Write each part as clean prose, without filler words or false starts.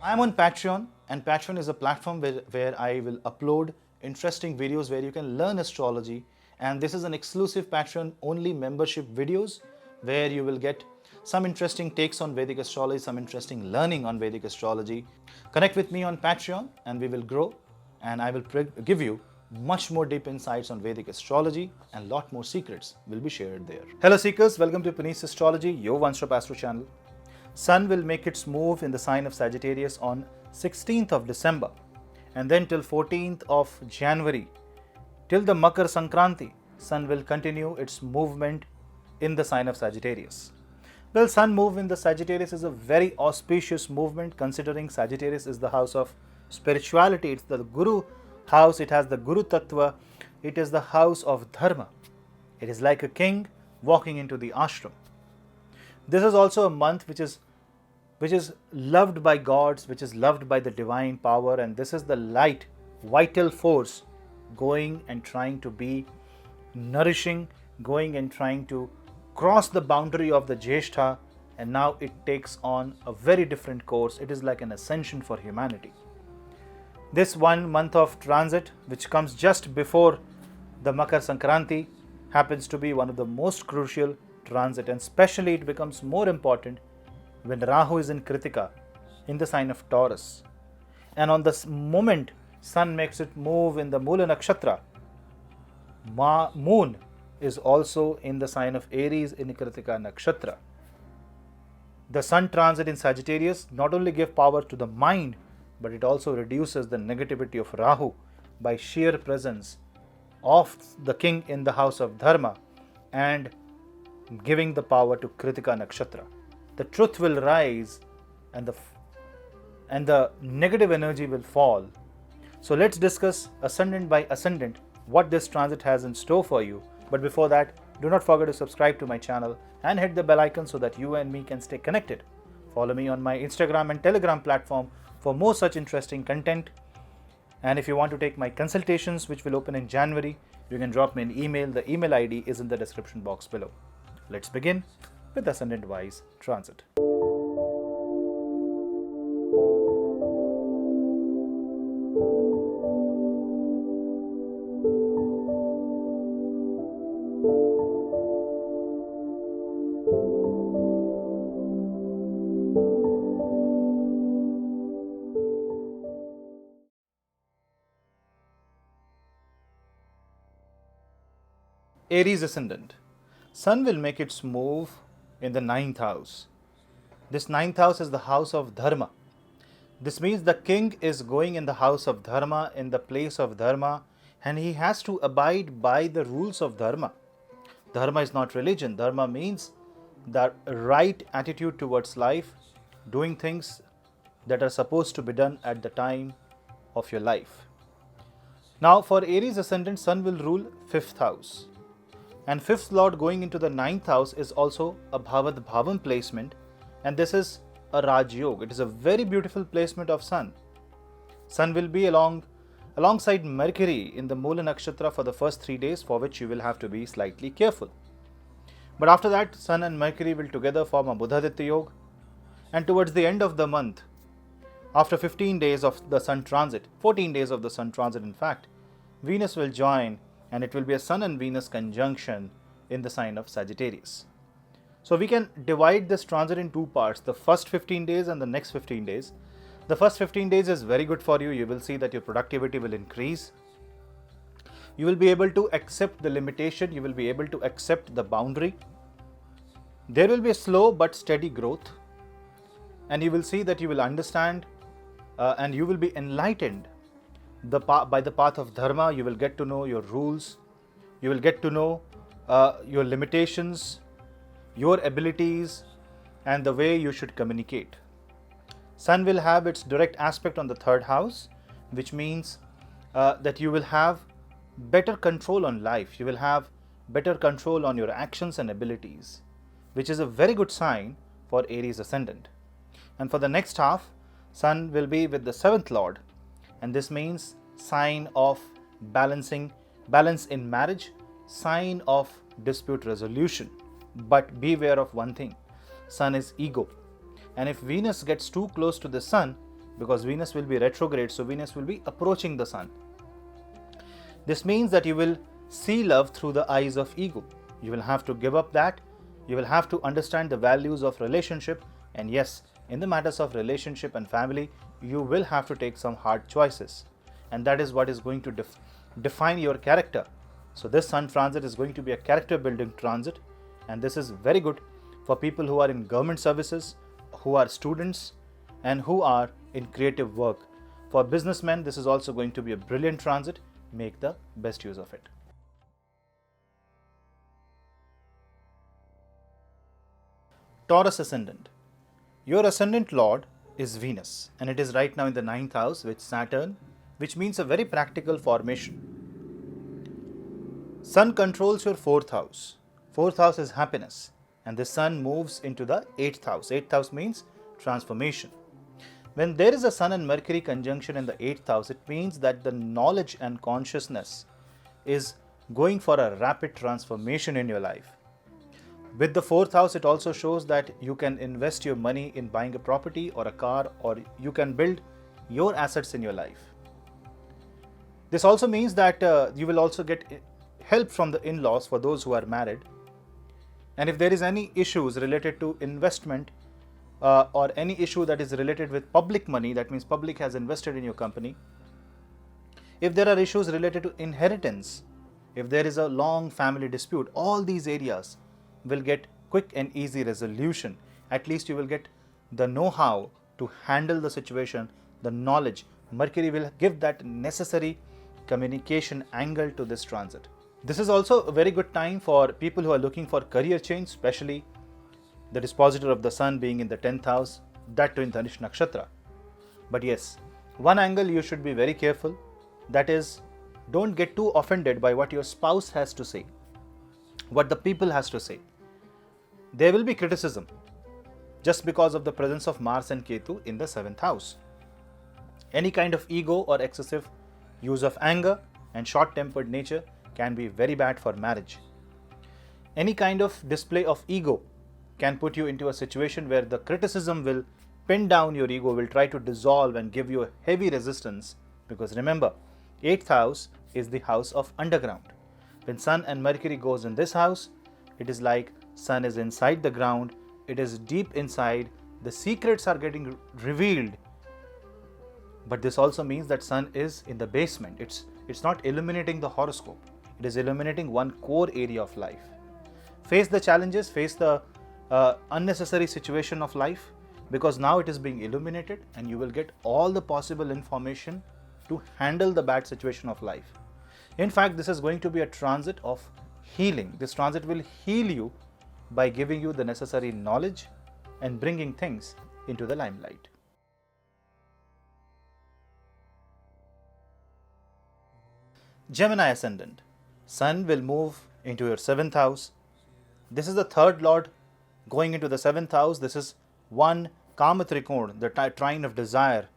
I'm on Patreon, and Patreon is a platform where I will upload interesting videos where you can learn astrology. And this is an exclusive Patreon only membership videos where you will get some interesting takes on Vedic astrology, some interesting learning on Vedic astrology. Connect with me on Patreon and we will grow, and I will give you much more deep insights on Vedic astrology, and lot more secrets will be shared there. Hello seekers, welcome to Punneit Astrology, your one-stop astro channel. Sun will make its move in the sign of Sagittarius on 16th of December, and then till 14th of January, till the Makar Sankranti, Sun will continue its movement in the sign of Sagittarius. Well, Sun move in the Sagittarius is a very auspicious movement, considering Sagittarius is the house of spirituality. It's the Guru house, it has the Guru Tattva, it is the house of Dharma. It is like a king walking into the ashram. This is also a month which is loved by gods, which is loved by the divine power, and this is the light, vital force going and trying to be nourishing, going and trying to cross the boundary of the Jyeshtha, and now it takes on a very different course. It is like an ascension for humanity. This 1 month of transit, which comes just before the Makar Sankranti, happens to be one of the most crucial transit, and especially it becomes more important when Rahu is in Kritika in the sign of Taurus. And on this moment Sun makes it move in the Mula Nakshatra, Moon is also in the sign of Aries in Kritika Nakshatra. The Sun transit in Sagittarius not only gives power to the mind, but it also reduces the negativity of Rahu by sheer presence of the king in the house of Dharma and giving the power to Kritika Nakshatra. The truth will rise and the negative energy will fall. So let's discuss ascendant by ascendant what this transit has in store for you. But before that, do not forget to subscribe to my channel and hit the bell icon so that you and me can stay connected. Follow me on my Instagram and Telegram platform for more such interesting content. And if you want to take my consultations, which will open in January, you can drop me an email. The email ID is in the description box below. Let's begin with ascendant wise transit. Aries ascendant. Sun will make its move in the 9th house. This 9th house is the house of Dharma. This means the king is going in the house of Dharma, in the place of Dharma, and he has to abide by the rules of Dharma. Dharma is not religion. Dharma means the right attitude towards life, doing things that are supposed to be done at the time of your life. Now for Aries ascendant, Sun will rule 5th house. And 5th lord going into the 9th house is also a Bhavad Bhavam placement, and this is a Raj Yoga. It is a very beautiful placement of Sun. Sun will be alongside Mercury in the Mula Nakshatra for the first 3 days, for which you will have to be slightly careful. But after that, Sun and Mercury will together form a Buddhaditya Yoga, and towards the end of the month, after 15 days of the Sun transit, 14 days of the Sun transit in fact, Venus will join, and it will be a Sun and Venus conjunction in the sign of Sagittarius. So we can divide this transit in 2 parts, the first 15 days and the next 15 days. The first 15 days is very good for you. You will see that your productivity will increase. You will be able to accept the limitation. You will be able to accept the boundary. There will be a slow but steady growth. And you will see that you will understand and you will be enlightened by the path of Dharma. You will get to know your rules. You will get to know your limitations, your abilities, and the way you should communicate. Sun will have its direct aspect on the 3rd house, which means that you will have better control on life. You will have better control on your actions and abilities, which is a very good sign for Aries ascendant. And for the next half, Sun will be with the 7th lord, and this means sign of balance in marriage, sign of dispute resolution. But beware of one thing, Sun is ego, and if Venus gets too close to the Sun, because Venus will be retrograde, so Venus will be approaching the Sun. This means that you will see love through the eyes of ego. You will have to give up that. You will have to understand the values of relationship, and yes, in the matters of relationship and family, you will have to take some hard choices, and that is what is going to define your character. So this Sun transit is going to be a character building transit, and this is very good for people who are in government services, who are students, and who are in creative work. For businessmen, this is also going to be a brilliant transit. Make the best use of it. Taurus ascendant. Your ascendant lord is Venus, and it is right now in the 9th house with Saturn, which means a very practical formation. Sun controls your 4th house. 4th house is happiness, and the Sun moves into the 8th house. 8th house means transformation. When there is a Sun and Mercury conjunction in the 8th house, it means that the knowledge and consciousness is going for a rapid transformation in your life. With the 4th house, it also shows that you can invest your money in buying a property or a car, or you can build your assets in your life. This also means that you will also get help from the in-laws for those who are married. And if there is any issues related to investment or any issue that is related with public money, that means public has invested in your company. If there are issues related to inheritance, if there is a long family dispute, all these areas will get quick and easy resolution. At least you will get the know-how to handle the situation, the knowledge. Mercury will give that necessary communication angle to this transit. This is also a very good time for people who are looking for career change, especially the dispositor of the Sun being in the 10th house, that too in Dhanish Nakshatra. But yes, one angle you should be very careful, that is, don't get too offended by what your spouse has to say, what the people has to say. There will be criticism just because of the presence of Mars and Ketu in the 7th house. Any kind of ego or excessive use of anger and short-tempered nature can be very bad for marriage. Any kind of display of ego can put you into a situation where the criticism will pin down your ego, will try to dissolve and give you a heavy resistance, because remember, 8th house is the house of underground. When Sun and Mercury goes in this house, it is like Sun is inside the ground, it is deep inside, the secrets are getting revealed. But this also means that Sun is in the basement. It's not illuminating the horoscope. It is illuminating one core area of life. Face the challenges, face the unnecessary situation of life, because now it is being illuminated and you will get all the possible information to handle the bad situation of life. In fact, this is going to be a transit of healing. This transit will heal you by giving you the necessary knowledge and bringing things into the limelight. Gemini ascendant. Sun will move into your 7th house. This is the 3rd lord going into the 7th house. This is one Kama Trikorn, the trine of desire,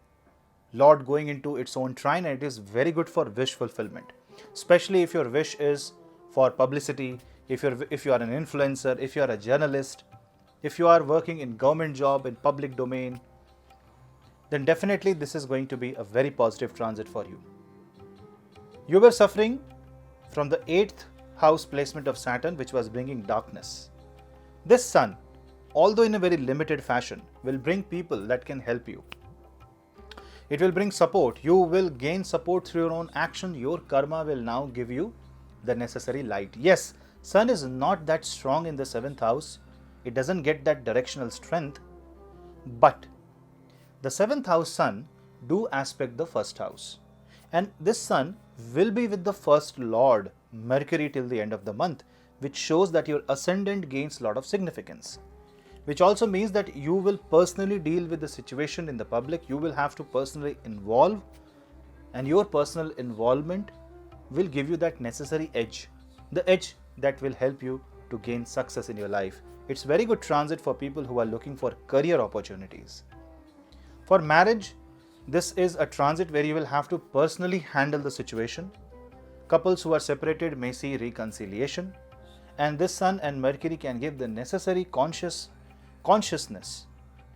lord going into its own trine, and it is very good for wish fulfillment. Especially if your wish is for publicity, if you are an influencer, if you are a journalist, if you are working in government job, in public domain, then definitely this is going to be a very positive transit for you. You were suffering from the 8th house placement of Saturn, which was bringing darkness. This Sun, although in a very limited fashion, will bring people that can help you. It will bring support. You will gain support through your own action. Your karma will now give you the necessary light. Yes, Sun is not that strong in the 7th house. It doesn't get that directional strength. But the 7th house Sun do aspect the 1st house. And this Sun will be with the 1st lord, Mercury, till the end of the month, which shows that your ascendant gains a lot of significance. Which also means that you will personally deal with the situation in the public. You will have to personally involve, and your personal involvement will give you that necessary edge. The edge that will help you to gain success in your life. It's very good transit for people who are looking for career opportunities. For marriage, this is a transit where you will have to personally handle the situation. Couples who are separated may see reconciliation, and this Sun and Mercury can give the necessary consciousness,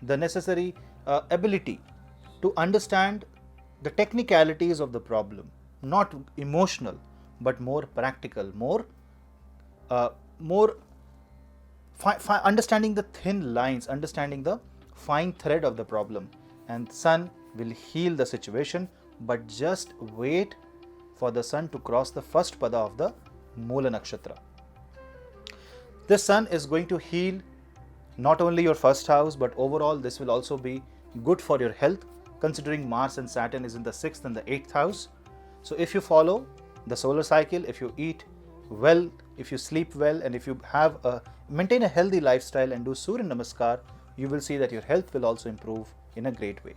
the necessary ability to understand the technicalities of the problem, not emotional, but more practical, more understanding the thin lines, understanding the fine thread of the problem. And Sun will heal the situation, but just wait for the Sun to cross the first pada of the Moola Nakshatra. This Sun is going to heal not only your first house, but overall this will also be good for your health, considering Mars and Saturn is in the 6th and the 8th house. So if you follow the solar cycle, if you eat well, if you sleep well, and if you maintain a healthy lifestyle and do Surya Namaskar, you will see that your health will also improve in a great way.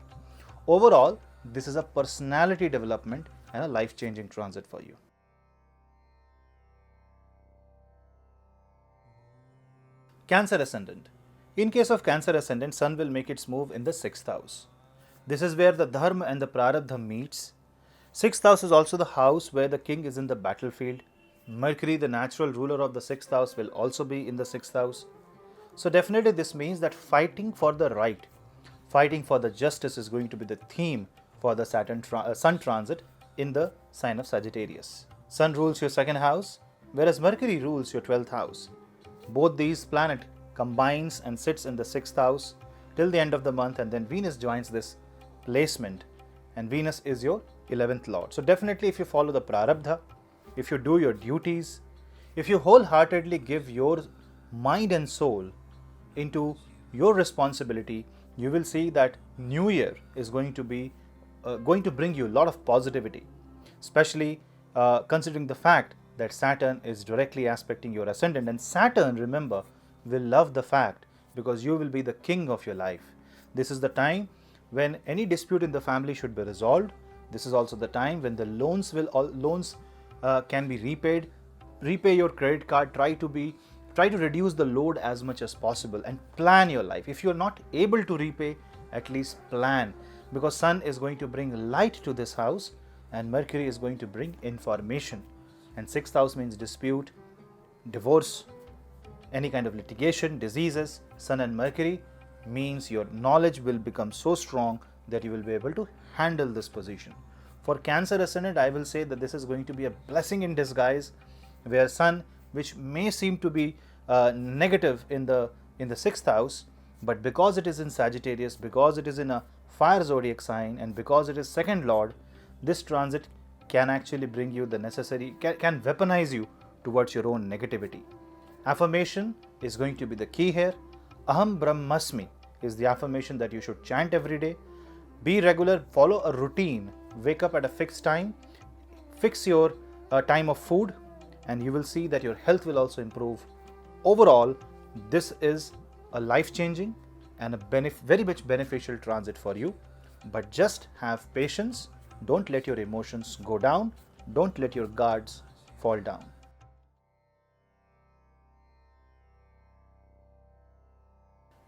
Overall, this is a personality development and a life-changing transit for you. Cancer Ascendant. In case of Cancer Ascendant, Sun will make its move in the 6th house. This is where the Dharma and the Prarabdha meets. 6th house is also the house where the king is in the battlefield. Mercury, the natural ruler of the 6th house, will also be in the 6th house. So definitely this means that fighting for the right, fighting for the justice is going to be the theme for the Sun transit in the sign of Sagittarius. Sun rules your 2nd house, whereas Mercury rules your 12th house. Both these planets combines and sits in the 6th house till the end of the month, and then Venus joins this placement, and Venus is your 11th lord. So definitely if you follow the Prarabdha, if you do your duties, if you wholeheartedly give your mind and soul into your responsibility, you will see that New Year is going to bring you a lot of positivity, especially considering the fact that Saturn is directly aspecting your ascendant, and Saturn, remember, will love the fact because you will be the king of your life. This is the time when any dispute in the family should be resolved. This is also the time when the loans can be repaid. Repay your credit card. Try to reduce the load as much as possible and plan your life. If you are not able to repay, at least plan, because Sun is going to bring light to this house and Mercury is going to bring information. And 6th house means dispute, divorce, any kind of litigation, diseases. Sun and Mercury means your knowledge will become so strong that you will be able to handle this position. For Cancer Ascendant, I will say that this is going to be a blessing in disguise, where Sun, which may seem to be negative in the 6th house, but because it is in Sagittarius, because it is in a fire zodiac sign, and because it is 2nd lord, this transit can actually bring you the necessary, can weaponize you towards your own negativity. Affirmation is going to be the key here. Aham Brahmasmi is the affirmation that you should chant every day. Be regular, follow a routine, wake up at a fixed time, fix your time of food, and you will see that your health will also improve. Overall, this is a life-changing and a very much beneficial transit for you. But just have patience. Don't let your emotions go down. Don't let your guards fall down.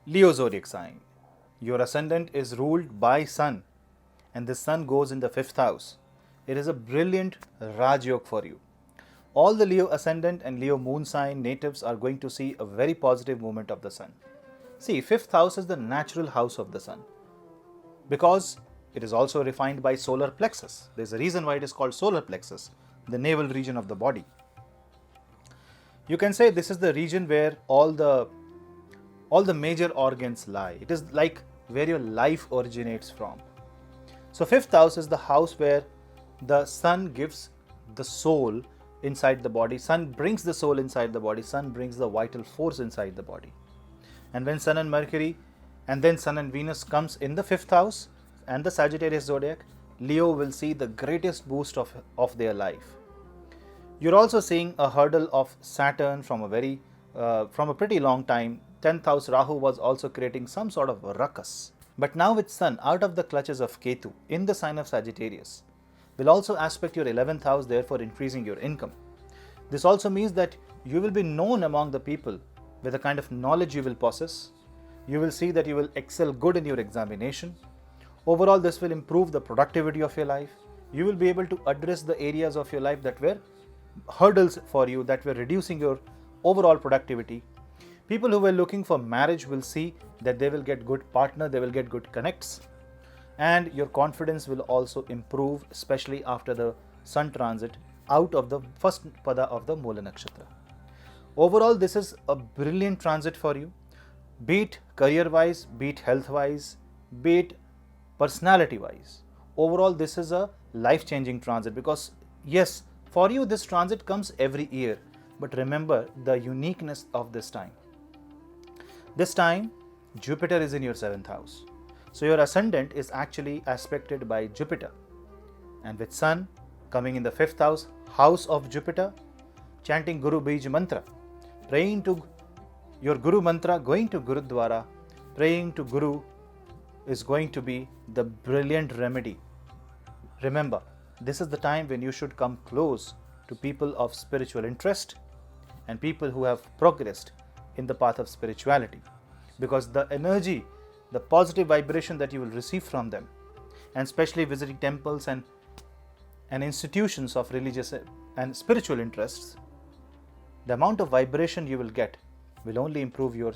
Leo zodiac sign. Your ascendant is ruled by Sun, and the Sun goes in the 5th house. It is a brilliant Raj Yoga for you. All the Leo ascendant and Leo moon sign natives are going to see a very positive movement of the Sun. See, 5th house is the natural house of the Sun, because it is also refined by solar plexus. There is a reason why it is called solar plexus, the navel region of the body. You can say this is the region where all the major organs lie. It is like where your life originates from. So 5th house is the house where the Sun gives the soul inside the body. Sun brings the soul inside the body. Sun brings the vital force inside the body. And when Sun and Mercury and then Sun and Venus comes in the 5th house and the Sagittarius zodiac, Leo will see the greatest boost of their life. You're also seeing a hurdle of Saturn from a pretty long time. 10th house Rahu was also creating some sort of a ruckus. But now with Sun out of the clutches of Ketu in the sign of Sagittarius, will also aspect your 11th house, therefore increasing your income. This also means that you will be known among the people with the kind of knowledge you will possess. You will see that you will excel good in your examination. Overall, this will improve the productivity of your life. You will be able to address the areas of your life that were hurdles for you, that were reducing your overall productivity. People who were looking for marriage will see that they will get good partner, they will get good connects. and your confidence will also improve, especially after the Sun transit out of the first pada of the Mula Nakshatra. Overall, this is a brilliant transit for you, be it career-wise, be it health-wise, be it personality-wise. Overall, this is a life-changing transit because, yes, for you this transit comes every year, but remember the uniqueness of this time. This time, Jupiter is in your 7th house. So your ascendant is actually aspected by Jupiter. And with Sun coming in the 5th house, house of Jupiter, chanting Guru Bij mantra, praying to your Guru mantra, going to Gurudwara, praying to Guru is going to be the brilliant remedy. Remember, this is the time when you should come close to people of spiritual interest and people who have progressed in the path of spirituality, because the energy, the positive vibration that you will receive from them, and especially visiting temples and institutions of religious and spiritual interests, the amount of vibration you will get will only improve your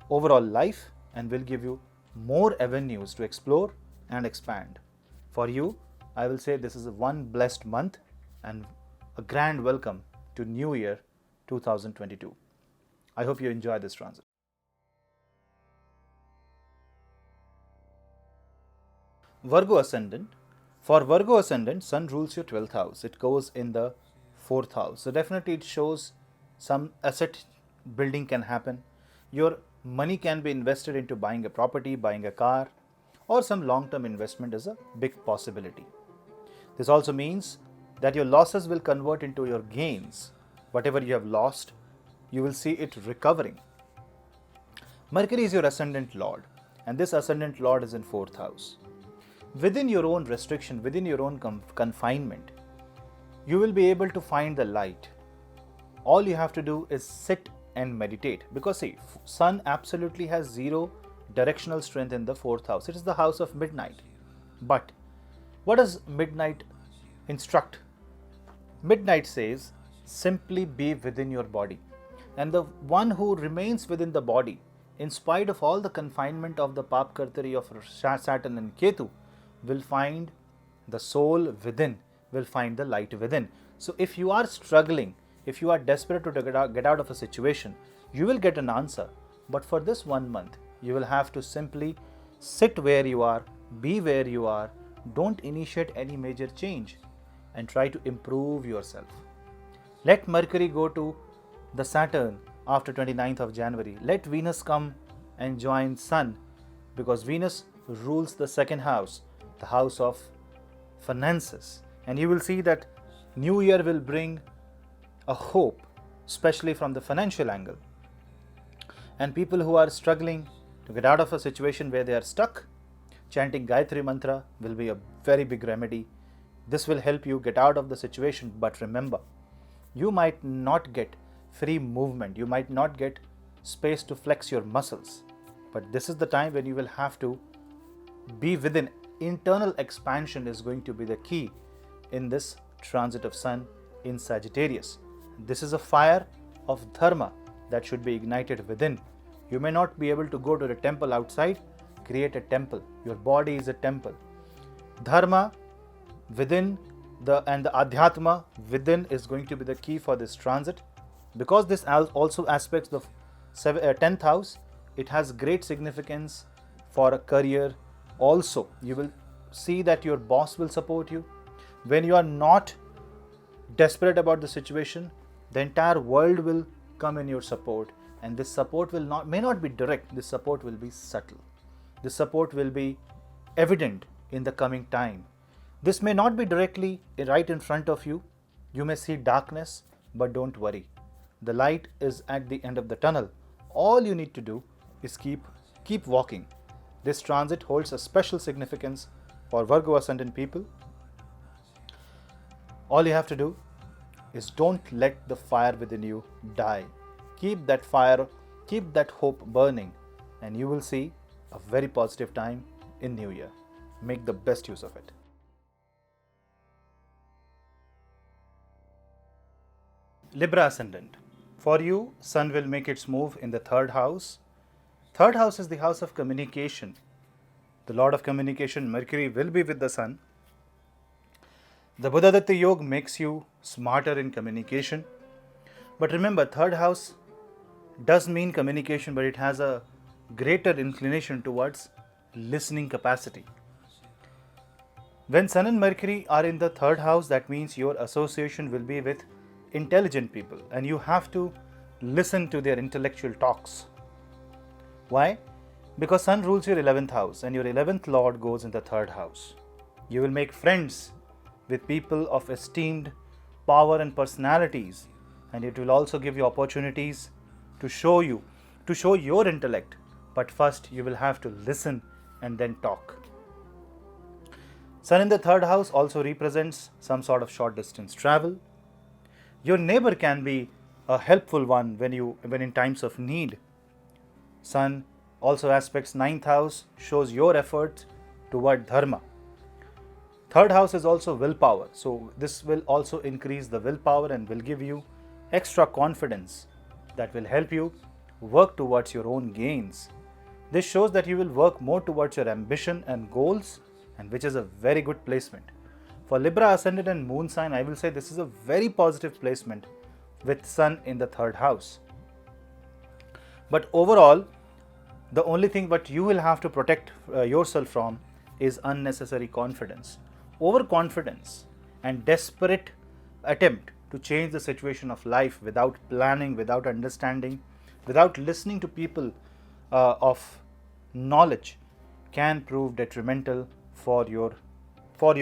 overall life and will give you more avenues to explore and expand. For you, I will say this is one blessed month and a grand welcome to New Year 2022. I hope you enjoy this transit. Virgo Ascendant. For Virgo Ascendant, Sun rules your 12th house. It goes in the 4th house. So definitely it shows some asset building can happen. Your money can be invested into buying a property, buying a car, or some long-term investment is a big possibility. This also means that your losses will convert into your gains. Whatever you have lost, you will see it recovering. Mercury is your ascendant lord, and this ascendant lord is in 4th house. Within your own restriction, within your own confinement, you will be able to find the light. All you have to do is sit and meditate, because see, Sun absolutely has zero directional strength in the 4th house. It is the house of midnight. But what does midnight instruct? Midnight says, simply be within your body. And the one who remains within the body, in spite of all the confinement of the Papkartari of Saturn and Ketu, will find the soul within, will find the light within. So if you are struggling, if you are desperate to get out of a situation, you will get an answer. But for this 1 month, you will have to simply sit where you are, be where you are, don't initiate any major change, and try to improve yourself. Let Mercury go to the Saturn after 29th of January. Let Venus come and join Sun, because Venus rules the 2nd house, the house of finances. And you will see that New Year will bring a hope, especially from the financial angle. And people who are struggling to get out of a situation where they are stuck, chanting Gayatri Mantra will be a very big remedy. This will help you get out of the situation. But remember, you might not get free movement, you might not get space to flex your muscles. But this is the time when you will have to be within. Internal expansion is going to be the key in this transit of Sun in Sagittarius. This is a fire of dharma that should be ignited within. You may not be able to go to the temple outside. Create a temple. Your body is a temple. Dharma within and the adhyatma within is going to be the key for this transit. Because this also aspects the 10th house, it has great significance for a career. Also, you will see that your boss will support you. When you are not desperate about the situation, the entire world will come in your support, and this support may not be direct. This support will be subtle. This support will be evident in the coming time. This may not be directly right in front of you. You may see darkness, but don't worry. The light is at the end of the tunnel. All you need to do is keep walking. This transit holds a special significance for Virgo Ascendant people. All you have to do is don't let the fire within you die. Keep that fire, keep that hope burning, and you will see a very positive time in New Year. Make the best use of it. Libra Ascendant. For you, Sun will make its move in the 3rd house. 3rd house is the house of communication. the Lord of Communication, Mercury, will be with the Sun. The Buddhadatta Yoga makes you smarter in communication. But remember, third house does mean communication, but it has a greater inclination towards listening capacity. When Sun and Mercury are in the third house, that means your association will be with intelligent people and you have to listen to their intellectual talks. Why? Because Sun rules your 11th house and your 11th Lord goes in the third house. You will make friends with people of esteemed power and personalities, and it will also give you opportunities to show your intellect. But first you will have to listen and then talk. Sun in the third house also represents some sort of short distance travel. Your neighbor can be a helpful one when in times of need. Sun also aspects 9th house, shows your efforts toward dharma. Third house is also willpower, so this will also increase the willpower and will give you extra confidence that will help you work towards your own gains. This shows that you will work more towards your ambition and goals, and which is a very good placement. For Libra Ascendant and Moon sign, I will say this is a very positive placement with Sun in the third house. But overall, the only thing what you will have to protect yourself from is unnecessary confidence. Overconfidence and desperate attempt to change the situation of life without planning, without understanding, without listening to people of knowledge can prove detrimental for your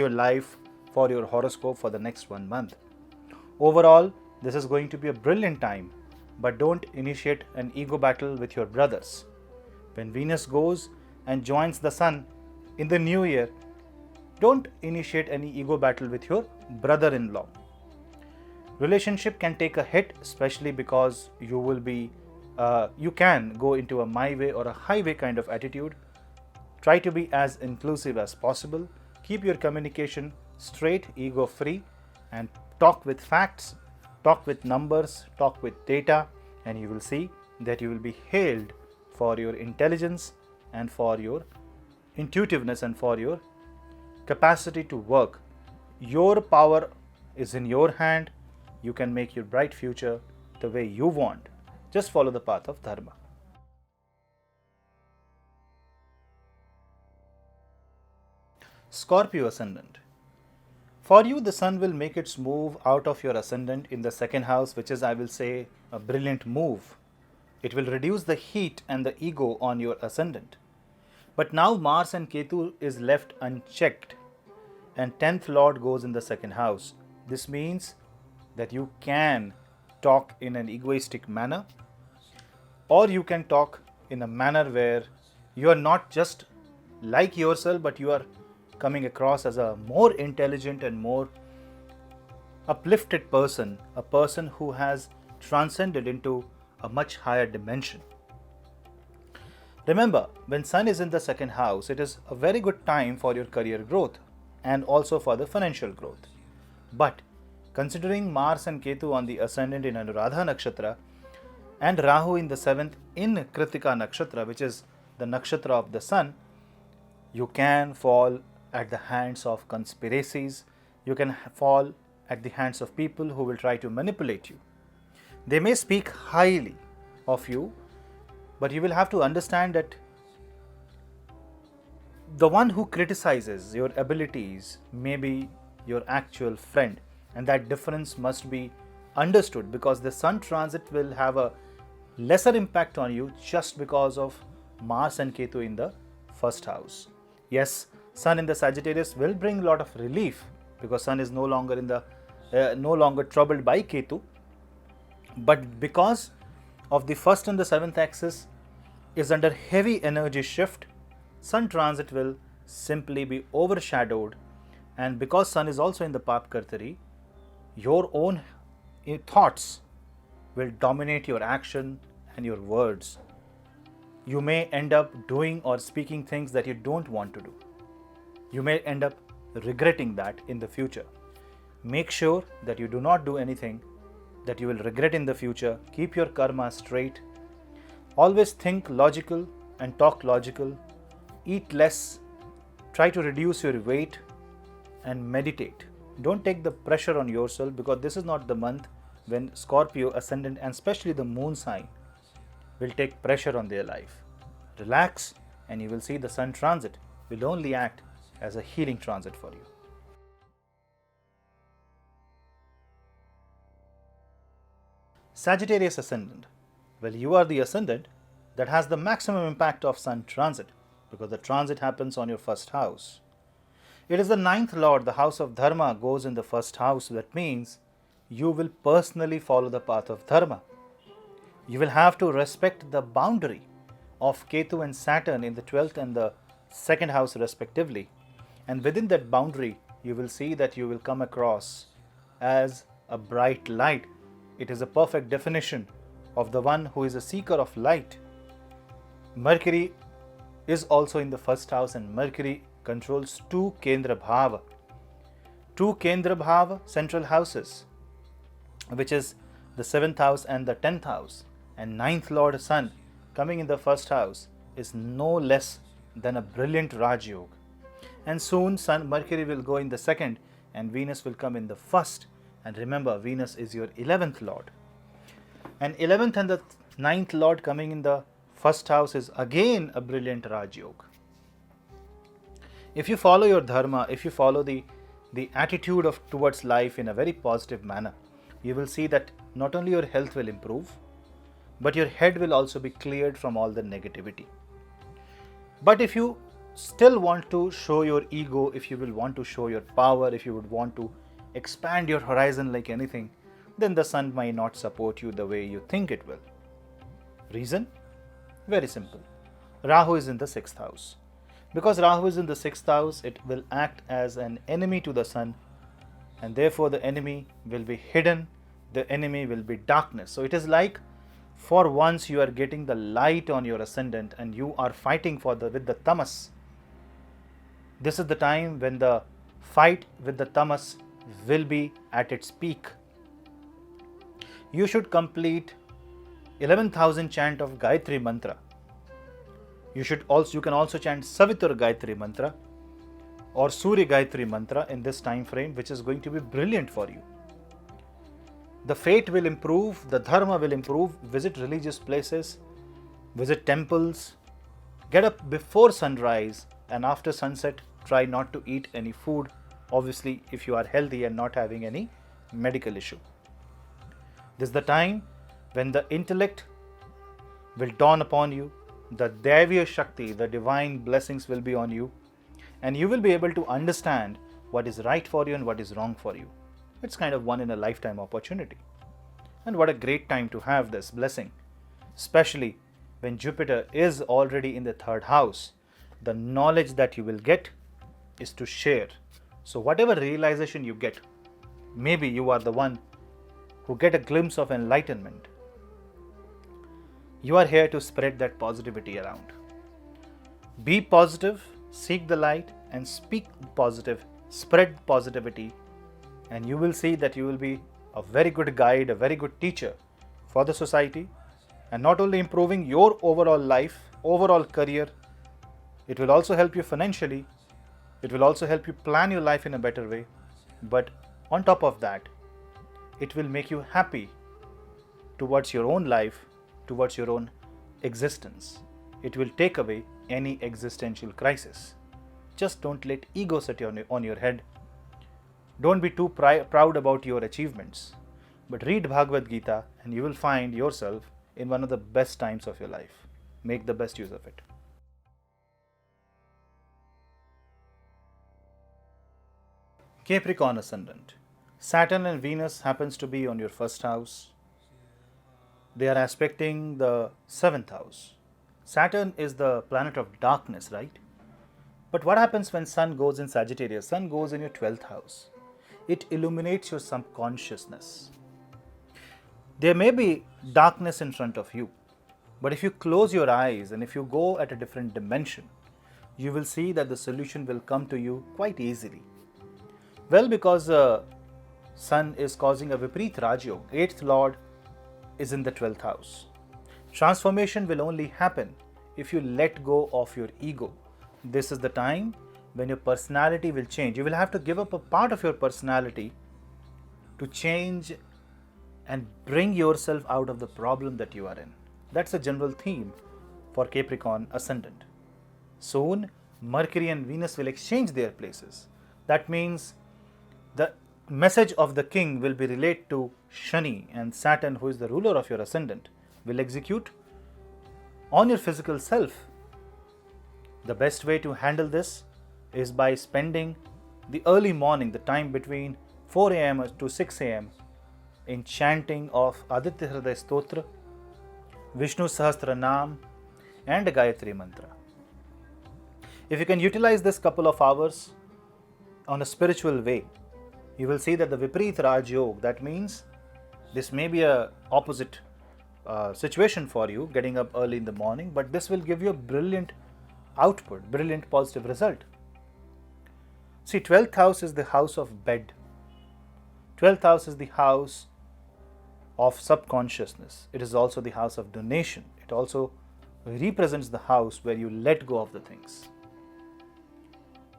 life, for your horoscope for the next 1 month. Overall, this is going to be a brilliant time, but don't initiate an ego battle with your brothers. When Venus goes and joins the Sun in the new year, don't initiate any ego battle with your brother-in-law. Relationship can take a hit, especially because you can go into a my way or a highway kind of attitude. Try to be as inclusive as possible. Keep your communication straight, ego free, and talk with facts, talk with numbers, talk with data, and you will see that you will be hailed for your intelligence and for your intuitiveness and for your capacity to work. Your power is in your hand. You can make your bright future the way you want. Just follow the path of dharma. Scorpio Ascendant. For you, the Sun will make its move out of your Ascendant in the second house, which is, I will say, a brilliant move. It will reduce the heat and the ego on your Ascendant. But now Mars and Ketu is left unchecked and 10th Lord goes in the second house. This means that you can talk in an egoistic manner, or you can talk in a manner where you are not just like yourself, but you are coming across as a more intelligent and more uplifted person, a person who has transcended into a much higher dimension. Remember, when Sun is in the second house, it is a very good time for your career growth and also for the financial growth. But considering Mars and Ketu on the Ascendant in Anuradha Nakshatra and Rahu in the 7th in Kritika Nakshatra, which is the Nakshatra of the Sun, you can fall at the hands of conspiracies. You can fall at the hands of people who will try to manipulate you. They may speak highly of you, but you will have to understand that the one who criticizes your abilities may be your actual friend, and that difference must be understood, because the Sun transit will have a lesser impact on you just because of Mars and Ketu in the first house. Yes, Sun in the Sagittarius will bring a lot of relief because Sun is no longer troubled by Ketu, but because of the first and the 7th axis is under heavy energy shift, Sun transit will simply be overshadowed, and because Sun is also in the Pap Kartari, your own thoughts will dominate your action and your words. You may end up doing or speaking things that you don't want to do. You may end up regretting that in the future. Make sure that you do not do anything that you will regret in the future. Keep your karma straight. Always think logical and talk logical. Eat less Try to reduce your weight and meditate. Don't take the pressure on yourself, because this is not the month when Scorpio, Ascendant, and especially the moon sign will take pressure on their life. Relax, and you will see the Sun transit will only act as a healing transit for you. Sagittarius Ascendant. Well, you are the Ascendant that has the maximum impact of Sun transit, because the transit happens on your first house. It is the ninth lord, the house of Dharma, goes in the first house. That means you will personally follow the path of Dharma. You will have to respect the boundary of Ketu and Saturn in the 12th and the second house respectively. And within that boundary, you will see that you will come across as a bright light. It is a perfect definition of the one who is a seeker of light. Mercury is also in the first house, and Mercury controls two Kendra Bhava. Two Kendra Bhava central houses, which is the 7th house and the 10th house. And 9th Lord Sun coming in the first house is no less than a brilliant Raj Yoga. And soon Mercury will go in the 2nd and Venus will come in the 1st. And remember, Venus is your 11th Lord. And 11th and the 9th Lord coming in the first house is again a brilliant Raj Yoga. If you follow your dharma, if you follow the attitude towards life in a very positive manner, you will see that not only your health will improve, but your head will also be cleared from all the negativity. But if you still want to show your ego, if you will want to show your power, if you would want to expand your horizon like anything, then the Sun might not support you the way you think it will. Reason? Very simple. Rahu is in the 6th house. Because Rahu is in the 6th house, it will act as an enemy to the Sun, and therefore the enemy will be hidden, the enemy will be darkness. So it is like, for once you are getting the light on your ascendant and you are fighting with the tamas. This is the time when the fight with the tamas will be at its peak. You should complete 11,000 chant of Gayatri mantra. You can also chant Savitur Gayatri mantra or Surya Gayatri mantra in this time frame, which is going to be brilliant for you. The fate will improve, the dharma will improve. Visit religious places, visit temples, get up before sunrise, and after sunset try not to eat any food, obviously if you are healthy and not having any medical issue. This is the time when the intellect will dawn upon you, the Deviya Shakti, the divine blessings will be on you, and you will be able to understand what is right for you and what is wrong for you. It's kind of one in a lifetime opportunity. And what a great time to have this blessing, especially when Jupiter is already in the 3rd house. The knowledge that you will get is to share. So whatever realization you get, maybe you are the one who get a glimpse of enlightenment. You are here to spread that positivity around. Be positive, seek the light, and speak positive, spread positivity, and you will see that you will be a very good guide, a very good teacher for the society, and not only improving your overall life, overall career, it will also help you financially, it will also help you plan your life in a better way, but on top of that, it will make you happy towards your own life, towards your own existence. It will take away any existential crisis. Just don't let ego sit on your head. Don't be too proud about your achievements, but read Bhagavad Gita and you will find yourself in one of the best times of your life. Make the best use of it. Capricorn Ascendant. Saturn and Venus happens to be on your 1st house. They are aspecting the 7th house. Saturn is the planet of darkness, right? But what happens when Sun goes in Sagittarius? Sun goes in your 12th house. It illuminates your subconsciousness. There may be darkness in front of you, but if you close your eyes and if you go at a different dimension, you will see that the solution will come to you quite easily. Well, because Sun is causing a Viprit Raj Yoga, 8th Lord is in the 12th house. Transformation will only happen if you let go of your ego. This is the time when your personality will change. You will have to give up a part of your personality to change and bring yourself out of the problem that you are in. That's a general theme for Capricorn ascendant. Soon, Mercury and Venus will exchange their places. That means the message of the king will be relayed to Shani, and Saturn, who is the ruler of your ascendant, will execute on your physical self. The best way to handle this is by spending the early morning, the time between 4 a.m. to 6 a.m. in chanting of Aditya Hriday Stotra, Vishnu Sahasra Nam and a Gayatri Mantra. If you can utilize this couple of hours on a spiritual way, you will see that the Viparit Raj Yoga, that means this may be a opposite situation for you, getting up early in the morning, but this will give you a brilliant output, brilliant positive result. See, 12th house is the house of bed. 12th house is the house of subconsciousness. It is also the house of donation. It also represents the house where you let go of the things.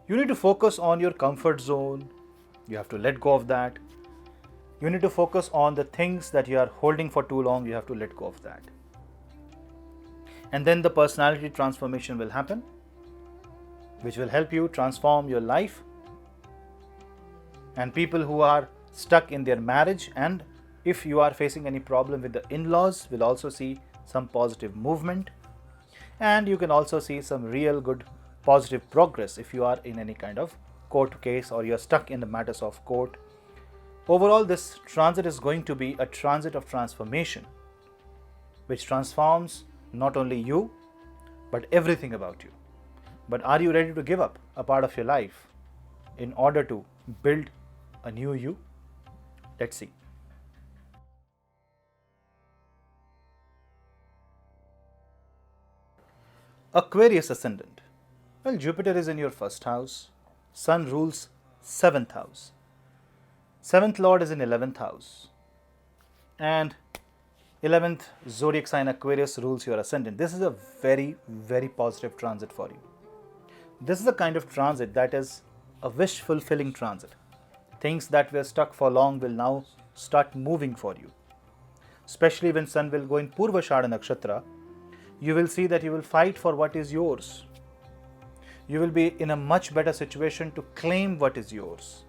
You need to focus on your comfort zone. You have to let go of that. You need to focus on the things that you are holding for too long. You have to let go of that. And then the personality transformation will happen, which will help you transform your life. And people who are stuck in their marriage, and if you are facing any problem with the in-laws, will also see some positive movement. And you can also see some real good positive progress if you are in any kind of court case or you are stuck in the matters of court. Overall, this transit is going to be a transit of transformation, which transforms not only you, but everything about you. But are you ready to give up a part of your life in order to build a new you? Let's see. Aquarius ascendant. Well, Jupiter is in your first house. Sun rules 7th house. 7th Lord is in 11th house. And 11th zodiac sign Aquarius rules your ascendant. This is a very, very positive transit for you. This is the kind of transit that is a wish-fulfilling transit. Things that were stuck for long will now start moving for you. Especially when Sun will go in Purvashada Nakshatra, you will see that you will fight for what is yours. You will be in a much better situation to claim what is yours.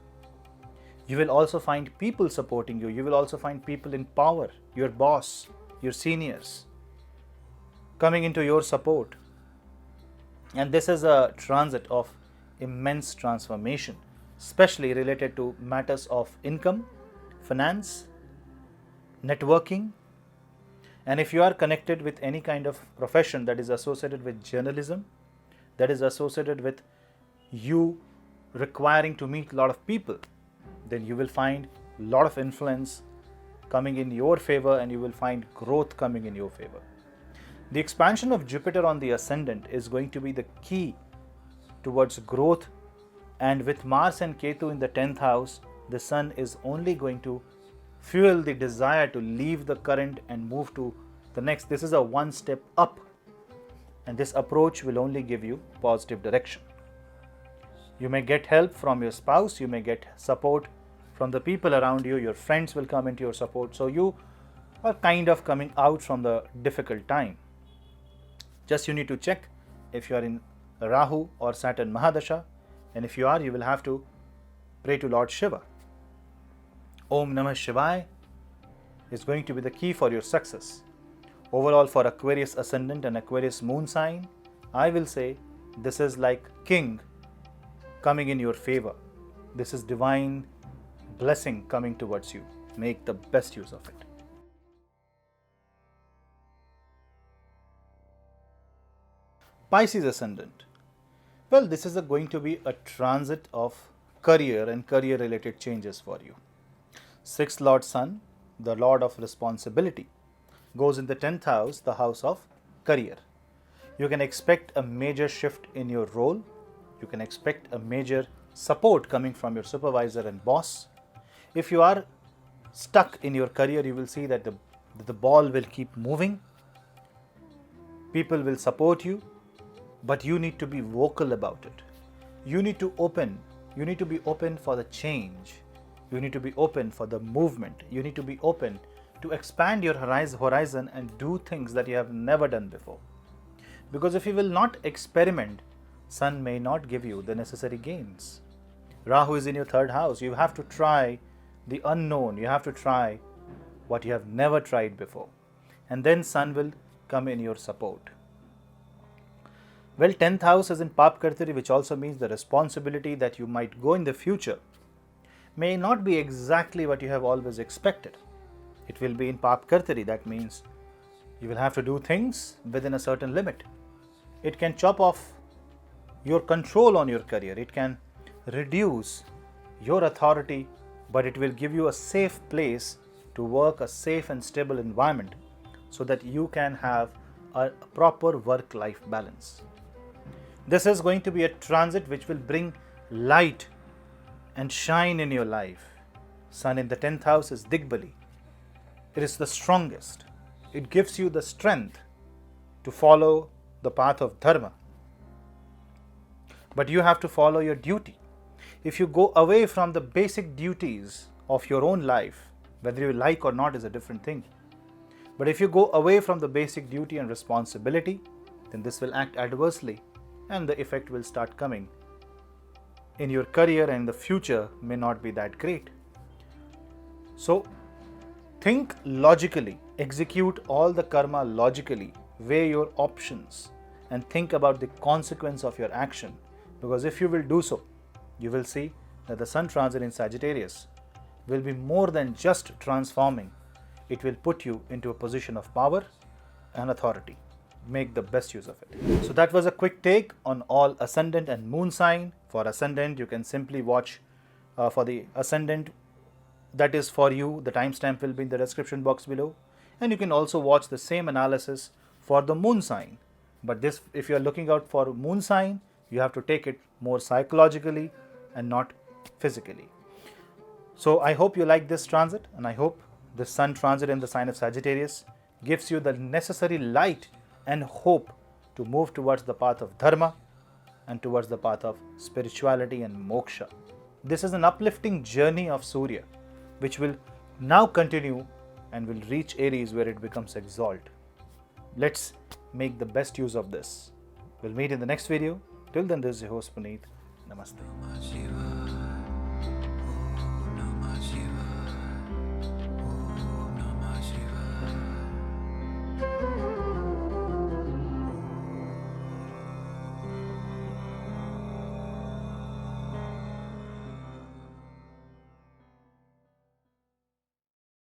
You will also find people supporting you. You will also find people in power, your boss, your seniors, coming into your support. And this is a transit of immense transformation, especially related to matters of income, finance, networking. And if you are connected with any kind of profession that is associated with journalism, that is associated with you requiring to meet a lot of people, then you will find a lot of influence coming in your favor and you will find growth coming in your favor. The expansion of Jupiter on the ascendant is going to be the key towards growth, and with Mars and Ketu in the 10th house, the Sun is only going to fuel the desire to leave the current and move to the next. This is a one step up, and this approach will only give you positive direction. You may get help from your spouse, you may get support from the people around you, your friends will come into your support. So you are kind of coming out from the difficult time. Just you need to check if you are in Rahu or Saturn Mahadasha, and if you are, you will have to pray to Lord Shiva. Om Namah Shivaya is going to be the key for your success. Overall, for Aquarius ascendant and Aquarius moon sign, I will say this is like king coming in your favor. This is divine blessing coming towards you. Make the best use of it. Pisces ascendant. Well, this is going to be a transit of career and career related changes for you. 6th Lord Sun, the Lord of responsibility, goes in the 10th house, the house of career. You can expect a major shift in your role. You can expect a major support coming from your supervisor and boss. If you are stuck in your career, you will see that the ball will keep moving. People will support you, but you need to be vocal about it. you need to be open for the change. You need to be open for the movement. You need to be open to expand your horizon and do things that you have never done before. Because if you will not experiment, Sun may not give you the necessary gains. Rahu is in your third house. You have to try the unknown. You have to try what you have never tried before. And then Sun will come in your support. Well, 10th house is in Pap Kartari, which also means the responsibility that you might go in the future may not be exactly what you have always expected. It will be in Pap Kartari. That means you will have to do things within a certain limit. It can chop off your control on your career. It can reduce your authority, but it will give you a safe place to work, a safe and stable environment, so that you can have a proper work-life balance. This is going to be a transit which will bring light and shine in your life. Sun in the 10th house is Digbali. It is the strongest. It gives you the strength to follow the path of dharma. But you have to follow your duty. If you go away from the basic duties of your own life, whether you like or not is a different thing. But if you go away from the basic duty and responsibility, then this will act adversely and the effect will start coming. In your career and the future may not be that great. So, think logically, execute all the karma logically, weigh your options and think about the consequence of your action. Because if you will do so, you will see that the Sun transit in Sagittarius will be more than just transforming. It will put you into a position of power and authority. Make the best use of it. So that was a quick take on all ascendant and moon sign. For ascendant, you can simply watch for the ascendant that is for you. The timestamp will be in the description box below. And you can also watch the same analysis for the moon sign. But this, if you are looking out for moon sign, you have to take it more psychologically and not physically. So I hope you like this transit, and I hope the Sun transit in the sign of Sagittarius gives you the necessary light and hope to move towards the path of dharma and towards the path of spirituality and moksha. This is an uplifting journey of Surya, which will now continue and will reach Aries, where it becomes exalt. Let's make the best use of this. We'll meet in the next video. Till then, this is your host Punneit. Namaste.